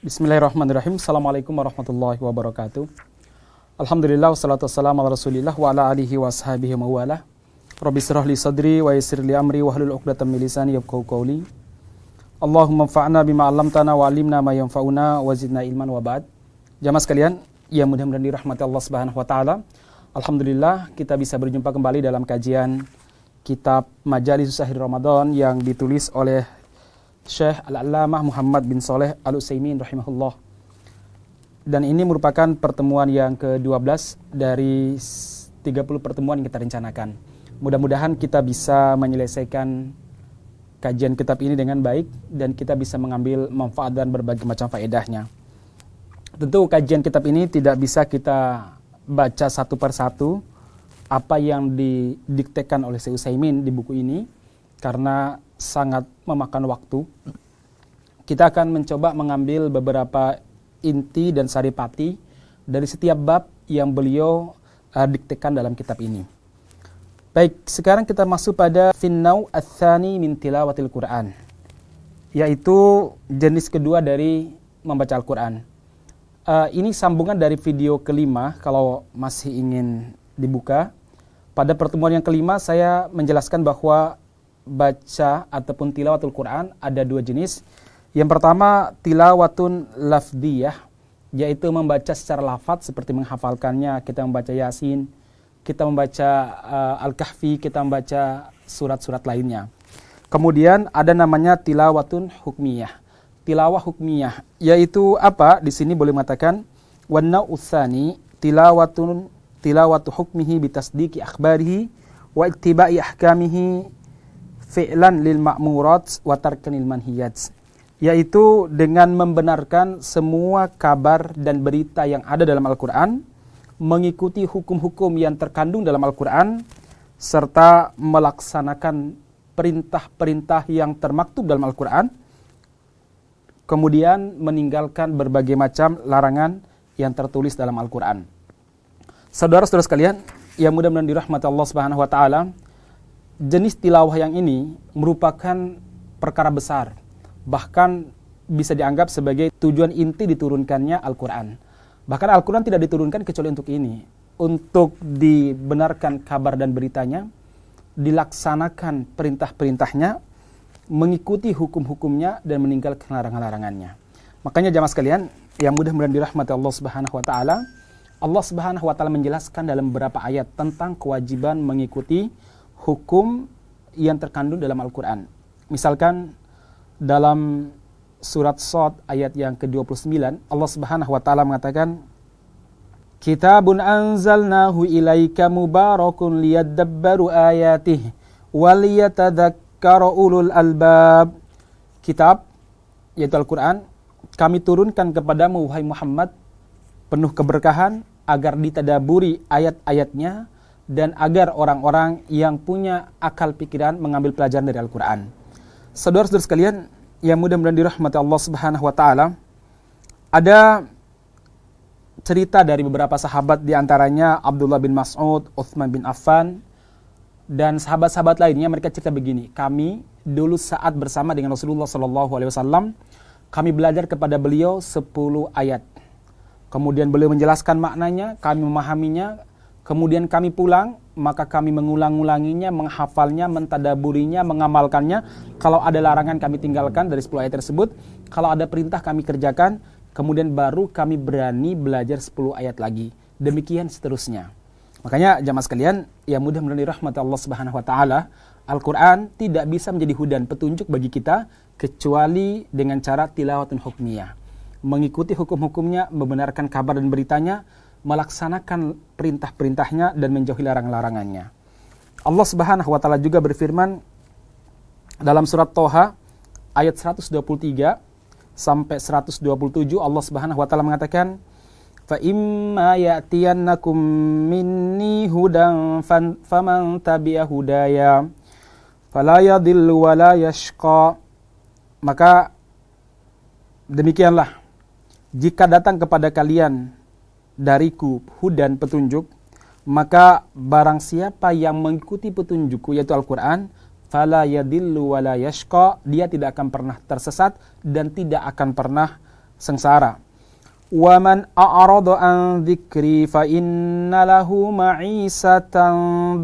Bismillahirrahmanirrahim. Assalamualaikum warahmatullahi wabarakatuh. Alhamdulillah wassalatu wassalamu ala rasulillah wa ala alihi wa ashabihi wa mawalah. Rabbi shrah li sadri wa yassir li amri wahlul 'uqdatam min lisani yafqahu qawli. Allahumma anfa'na bima 'allamtana wa 'allimna ma yanfa'una wa zidna ilman wa ba'd. Jamaah sekalian, yang mudah-mudahan dirahmati Allah Subhanahu wa taala. Alhamdulillah kita bisa berjumpa kembali dalam kajian kitab Majalisus Akhir Ramadan yang ditulis oleh Syekh Al-Allamah Muhammad bin Shalih Al-Utsaimin rahimahullah. Dan ini merupakan pertemuan yang ke-12 dari 30 pertemuan yang kita rencanakan. Mudah-mudahan kita bisa menyelesaikan kajian kitab ini dengan baik dan kita bisa mengambil manfaat dan berbagai macam faedahnya. Tentu kajian kitab ini tidak bisa kita baca satu persatu apa yang didiktekan oleh Syekh Utsaimin di buku ini karena sangat memakan waktu. Kita akan mencoba mengambil beberapa inti dan saripati dari setiap bab yang beliau diktekan dalam kitab ini. Baik, sekarang kita masuk pada finnau ats-tsani min tilawatil Qur'an, yaitu jenis kedua dari membaca Al-Quran. Ini sambungan dari video kelima kalau masih ingin dibuka. Pada pertemuan yang kelima saya menjelaskan bahwa baca ataupun tilawatul Quran ada dua jenis. Yang pertama tilawatun lafdiyah, yaitu membaca secara lafaz seperti menghafalkannya, kita membaca Yasin, kita membaca Al-Kahfi, kita membaca surat-surat lainnya. Kemudian ada namanya tilawatun hukmiyah. Tilawah hukmiyah yaitu apa? Di sini boleh mengatakan wan-nau' tsani tilawatu hukmihi bitasdiqi akhbarihi wa ittiba'i ahkamihi fi'lan lil ma'murat wa tarkanil manhiyat, yaitu dengan membenarkan semua kabar dan berita yang ada dalam Al-Quran, mengikuti hukum-hukum yang terkandung dalam Al-Quran, serta melaksanakan perintah-perintah yang termaktub dalam Al-Quran, kemudian meninggalkan berbagai macam larangan yang tertulis dalam Al-Quran. Saudara-saudara sekalian yang mudah-mudahan dirahmati Allah Subhanahu wa taala, jenis tilawah yang ini merupakan perkara besar, bahkan bisa dianggap sebagai tujuan inti diturunkannya Al-Quran. Bahkan Al-Quran tidak diturunkan kecuali untuk ini, untuk dibenarkan kabar dan beritanya, dilaksanakan perintah-perintahnya, mengikuti hukum-hukumnya, dan meninggalkan larangan-larangannya. Makanya jamaah sekalian yang mudah-mudahan dirahmati Allah Subhanahu wa taala, Allah Subhanahu wa taala menjelaskan dalam beberapa ayat tentang kewajiban mengikuti hukum yang terkandung dalam Al-Quran. Misalkan dalam surat Shad ayat yang ke-29, Allah Subhanahu wa taala mengatakan, Kitabun anzalnahu ilaika mubarakun liyadabbaru ayatihi waliyatadzakkara ulul albab. Kitab, yaitu Al-Quran, kami turunkan kepadamu wahai Muhammad, penuh keberkahan agar ditadaburi ayat-ayatnya dan agar orang-orang yang punya akal pikiran mengambil pelajaran dari Al-Quran. Saudara-saudara sekalian yang mudah-mudahan dirahmati Allah Subhanahu wa taala, ada cerita dari beberapa sahabat, diantaranya Abdullah bin Mas'ud, Utsman bin Affan, dan sahabat-sahabat lainnya. Mereka cerita begini, kami dulu saat bersama dengan Rasulullah SAW, kami belajar kepada beliau 10 ayat. Kemudian beliau menjelaskan maknanya, kami memahaminya. Kemudian kami pulang, maka kami mengulang-ulanginya, menghafalnya, mentadaburinya, mengamalkannya. Kalau ada larangan kami tinggalkan dari 10 ayat tersebut. Kalau ada perintah kami kerjakan. Kemudian baru kami berani belajar 10 ayat lagi. Demikian seterusnya. Makanya jamaah sekalian yang mudah-mudahan dirahmati Allah Subhanahu wa taala, Al-Quran tidak bisa menjadi hudan, petunjuk bagi kita kecuali dengan cara tilawatun hukmiyah. Mengikuti hukum-hukumnya, membenarkan kabar dan beritanya, melaksanakan perintah-perintahnya dan menjauhi larang-larangannya. Allah Subhanahu wa taala juga berfirman dalam surat Thaha ayat 123 sampai 127, Allah Subhanahu wa taala mengatakan, "Fa imma ya'tiyannakum minni hudan faman tabi'a hudaya fala yadhillu wa la yashqa." Maka demikianlah, jika datang kepada kalian dariku hudan, petunjuk, maka barang siapa yang mengikuti petunjukku, yaitu Al-Quran, fala yadillu wala yashqa, dia tidak akan pernah tersesat dan tidak akan pernah sengsara. Wa man a'rada an dzikri fa inna lahu ma'isatan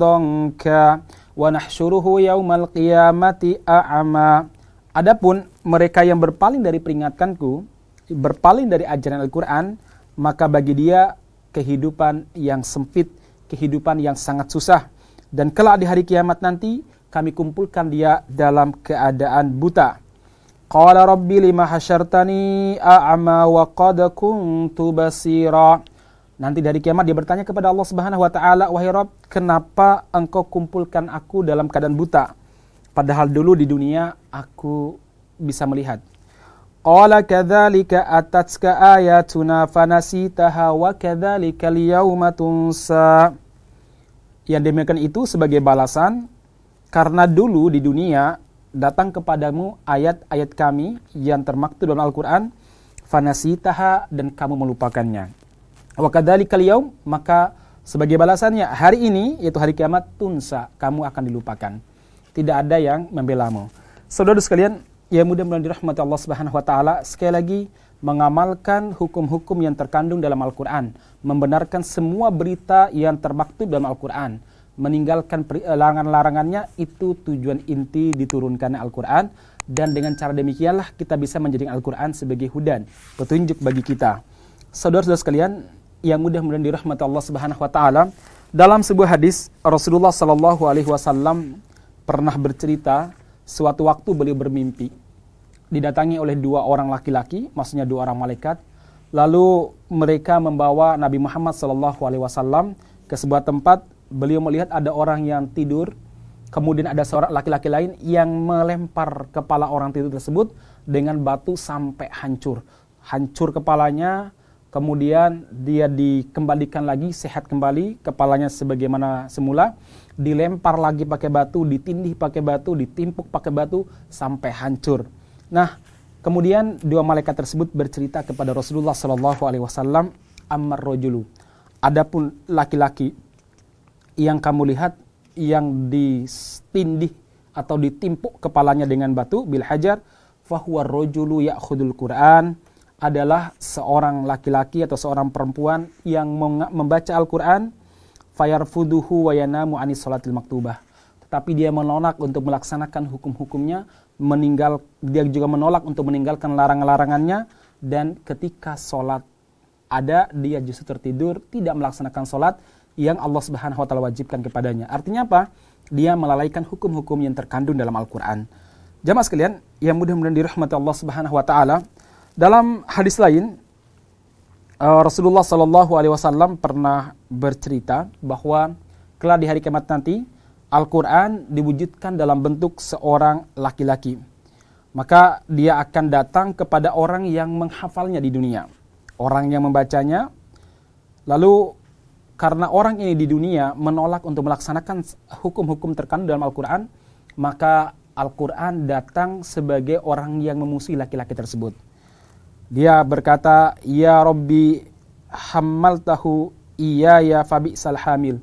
dhanka wa nahsyuruhu yaumal qiyamati a'ma. Adapun mereka yang berpaling dari peringatanku, berpaling dari ajaran Al-Qur'an, maka bagi dia kehidupan yang sempit, kehidupan yang sangat susah. Dan kelak di hari kiamat nanti kami kumpulkan dia dalam keadaan buta. Qala rabbi lima hasyartani a'ma wa qad kuntu basira. Nanti dari kiamat dia bertanya kepada Allah Subhanahu wa taala, wahai Rabb, kenapa engkau kumpulkan aku dalam keadaan buta? Padahal dulu di dunia aku bisa melihat. Qala kadzalika atatska ayatuna fanasitaha wa kadzalika al-yauma tunsa. Yang demikian itu sebagai balasan karena dulu di dunia datang kepadamu ayat-ayat kami yang termaktub dalam Al-Quran, fanasitaha, dan kamu melupakannya. Wa kadzalikal yaum, maka sebagai balasannya hari ini, yaitu hari kiamat, tunsa, kamu akan dilupakan. Tidak ada yang membelamu. Saudara sekalian, yang mudah-mudahan dirahmati Allah Subhanahu wa taala, sekali lagi mengamalkan hukum-hukum yang terkandung dalam Al-Quran, membenarkan semua berita yang termaktub dalam Al-Quran, meninggalkan larangan-larangannya, itu tujuan inti diturunkan Al-Quran. Dan dengan cara demikianlah kita bisa menjadikan Al-Quran sebagai hudan, petunjuk bagi kita. Saudara-saudara sekalian yang mudah-mudahan dirahmati Allah Subhanahu wa taala, dalam sebuah hadis Rasulullah sallallahu alaihi wasallam pernah bercerita, suatu waktu beliau bermimpi didatangi oleh dua orang laki-laki, maksudnya dua orang malaikat. Lalu mereka membawa Nabi Muhammad sallallahu alaihi wasallam ke sebuah tempat. Beliau melihat ada orang yang tidur, kemudian ada seorang laki-laki lain yang melempar kepala orang tidur tersebut dengan batu sampai hancur. Hancur kepalanya, kemudian dia dikembalikan lagi, sehat kembali, kepalanya sebagaimana semula, dilempar lagi pakai batu, ditindih pakai batu, ditimpuk pakai batu, sampai hancur. Nah, kemudian dua malaikat tersebut bercerita kepada Rasulullah SAW, Ammar rajulu, adapun laki-laki yang kamu lihat yang ditindih atau ditimpuk kepalanya dengan batu bil hajar, fahuwa rajulu ya'khudul Qur'an, adalah seorang laki-laki atau seorang perempuan yang membaca Al-Qur'an, fayarfuduhu wa yanamu anis salatil maktubah, tetapi dia menolak untuk melaksanakan hukum-hukumnya, dia juga menolak untuk meninggalkan larangan-larangannya, dan ketika sholat ada dia justru tertidur, tidak melaksanakan sholat yang Allah Subhanahu wa taala wajibkan kepadanya. Artinya apa? Dia melalaikan hukum-hukum yang terkandung dalam Al-Qur'an. Jamaah sekalian yang mudah-mudahan dirahmati Allah Subhanahu wa taala, dalam hadis lain Rasulullah sallallahu alaihi wasallam pernah bercerita bahwa kelak di hari kiamat nanti Al-Qur'an diwujudkan dalam bentuk seorang laki-laki. Maka dia akan datang kepada orang yang menghafalnya di dunia, orang yang membacanya. Lalu karena orang ini di dunia menolak untuk melaksanakan hukum-hukum terkandung dalam Al-Quran, maka Al-Quran datang sebagai orang yang memusuhi laki-laki tersebut. Dia berkata, ya Rabbi hammaltahu iyaya fabi'sal hamil.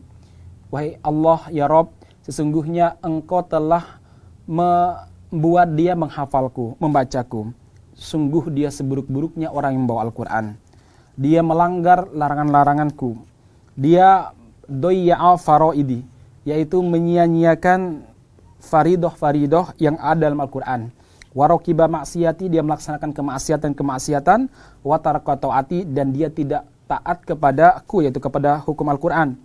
Wahai Allah, ya Rabb, sesungguhnya engkau telah membuat dia menghafalku, membacaku. Sungguh dia seburuk-buruknya orang yang membawa Al-Quran. Dia melanggar larangan-laranganku. Dia doyya'a faraidi, yaitu menyia-nyiakan faridoh-faridoh yang ada dalam Al-Quran. Warokiba maksiati, dia melaksanakan kemaksiatan-kemaksiatan. Wataraka ta'ati, dan dia tidak taat kepada aku, yaitu kepada hukum Al-Quran.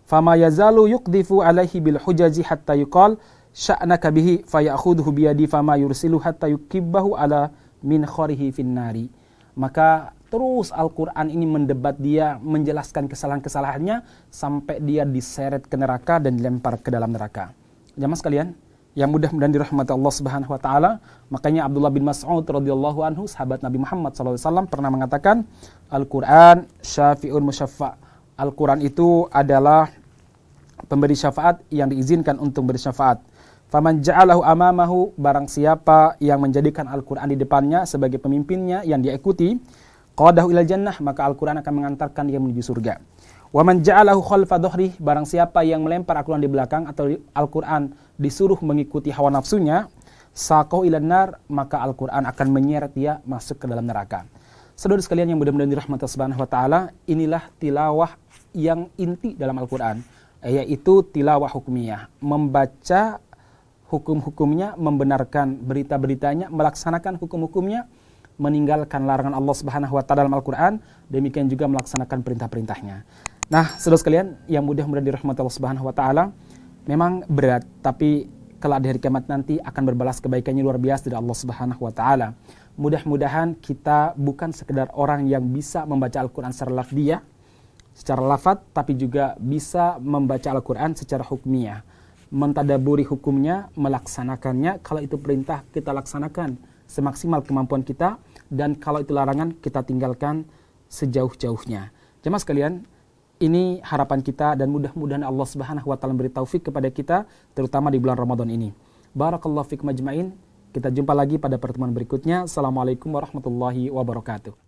Fama yazalu yuqdifu alaihi bil hujaji hatta yuqal sya'naka bihi fayakhudhu biyadi fama yursilu hatta yukibbahu ala min kharihi finnari. Maka terus Al-Quran ini mendebat dia, menjelaskan kesalahan-kesalahannya, sampai dia diseret ke neraka dan dilempar ke dalam neraka. Jamaah sekalian yang mudah-mudahan dirahmati Allah Subhanahu wa taala, makanya Abdullah bin Mas'ud radhiyallahu anhu, sahabat Nabi Muhammad SAW, pernah mengatakan, Al-Quran syafi'un musyaffa'. Al-Quran itu adalah pemberi syafaat yang diizinkan untuk beri syafaat. Faman ja'alahu amamahu, barang siapa yang menjadikan Al-Quran di depannya sebagai pemimpinnya yang dia ikuti, qadahu ilal jannah, maka Al-Quran akan mengantarkan dia menuju surga. Wa man ja'alahu khalfa dhuhri, barang siapa yang melempar Al-Quran di belakang atau Al-Quran disuruh mengikuti hawa nafsunya, saqahu ilan nar, maka Al-Quran akan menyeret dia masuk ke dalam neraka. Saudara sekalian yang mudah-mudahan dirahmati Allah Subhanahu wa taala, inilah tilawah yang inti dalam Al-Qur'an, yaitu tilawah hukmiyah, membaca hukum-hukumnya, membenarkan berita-beritanya, melaksanakan hukum-hukumnya, meninggalkan larangan Allah Subhanahu wa taala dalam Al-Qur'an, demikian juga melaksanakan perintah-perintahnya. Nah, saudara sekalian yang mudah-mudahan dirahmati Allah Subhanahu wa taala, memang berat, tapi kelak di hari kiamat nanti akan berbalas kebaikannya luar biasa dari Allah Subhanahu wa taala. Mudah-mudahan kita bukan sekedar orang yang bisa membaca Al-Qur'an secara lafziyah, secara lafaz, tapi juga bisa membaca Al-Qur'an secara hukmiyah, mentadaburi hukumnya, melaksanakannya. Kalau itu perintah, kita laksanakan semaksimal kemampuan kita, dan kalau itu larangan, kita tinggalkan sejauh-jauhnya. Jemaah sekalian, ini harapan kita, dan mudah-mudahan Allah Subhanahu wa taala beri taufik kepada kita, terutama di bulan Ramadan ini. Barakallahu fikum ajmain. Kita jumpa lagi pada pertemuan berikutnya. Assalamualaikum warahmatullahi wabarakatuh.